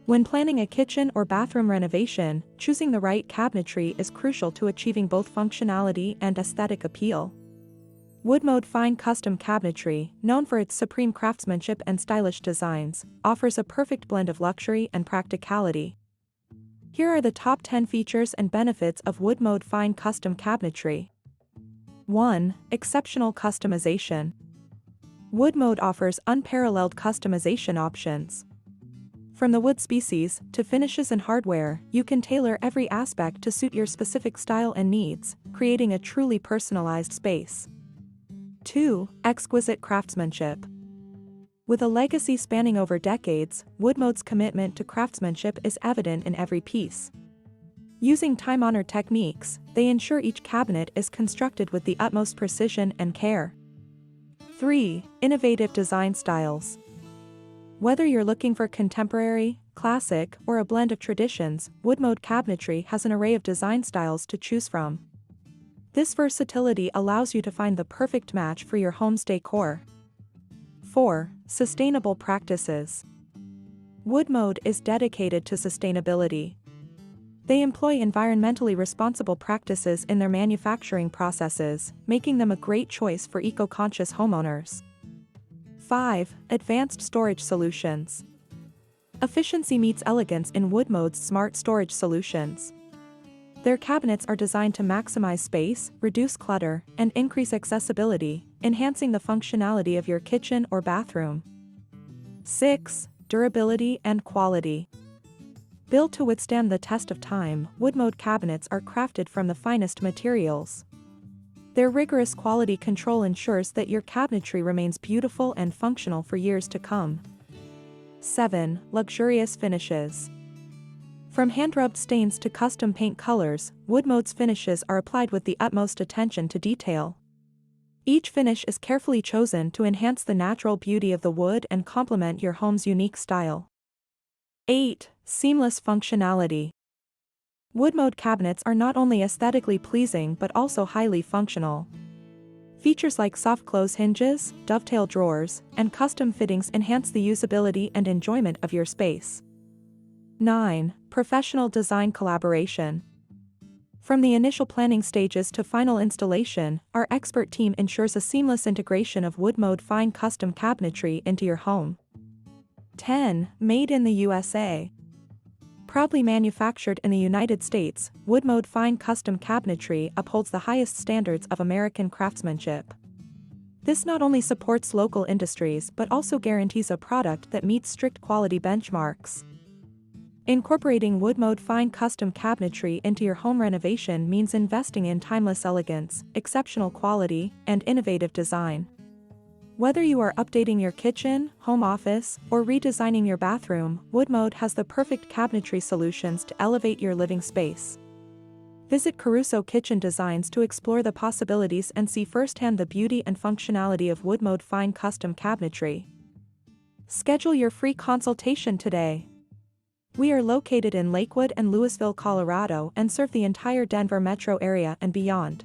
When planning a kitchen or bathroom renovation, choosing the right cabinetry is crucial to achieving both functionality and aesthetic appeal. Wood-Mode Fine Custom Cabinetry, known for its supreme craftsmanship and stylish designs, offers a perfect blend of luxury and practicality. Here are the top 10 features and benefits of Wood-Mode Fine Custom Cabinetry. 1. Exceptional customization. Wood-Mode offers unparalleled customization options. From the wood species to finishes and hardware, you can tailor every aspect to suit your specific style and needs, creating a truly personalized space. 2. Exquisite craftsmanship. With a legacy spanning over decades, Wood-Mode's commitment to craftsmanship is evident in every piece. Using time-honored techniques, they ensure each cabinet is constructed with the utmost precision and care. 3. Innovative design styles. Whether you're looking for contemporary, classic, or a blend of traditions, Wood-Mode Cabinetry has an array of design styles to choose from. This versatility allows you to find the perfect match for your home's decor. 4. Sustainable practices. Wood-Mode is dedicated to sustainability. They employ environmentally responsible practices in their manufacturing processes, making them a great choice for eco-conscious homeowners. 5. Advanced storage solutions. Efficiency meets elegance in Wood-Mode's smart storage solutions. Their cabinets are designed to maximize space, reduce clutter, and increase accessibility, enhancing the functionality of your kitchen or bathroom. 6. Durability and quality. Built to withstand the test of time, Wood-Mode cabinets are crafted from the finest materials. Their rigorous quality control ensures that your cabinetry remains beautiful and functional for years to come. 7. Luxurious finishes. From hand-rubbed stains to custom paint colors, Wood-Mode's finishes are applied with the utmost attention to detail. Each finish is carefully chosen to enhance the natural beauty of the wood and complement your home's unique style. 8. Seamless functionality. Wood-Mode cabinets are not only aesthetically pleasing but also highly functional. Features like soft close hinges, dovetail drawers, and custom fittings enhance the usability and enjoyment of your space. 9. Professional design collaboration. From the initial planning stages to final installation, our expert team ensures a seamless integration of Wood-Mode Fine Custom Cabinetry into your home. 10. Made in the USA. Proudly manufactured in the United States, Wood-Mode Fine Custom Cabinetry upholds the highest standards of American craftsmanship. This not only supports local industries but also guarantees a product that meets strict quality benchmarks. Incorporating Wood-Mode Fine Custom Cabinetry into your home renovation means investing in timeless elegance, exceptional quality, and innovative design. Whether you are updating your kitchen, home office, or redesigning your bathroom, Wood-Mode has the perfect cabinetry solutions to elevate your living space. Visit Caruso Kitchen Designs to explore the possibilities and see firsthand the beauty and functionality of Wood-Mode Fine Custom Cabinetry. Schedule your free consultation today. We are located in Lakewood and Louisville, Colorado, and serve the entire Denver metro area and beyond.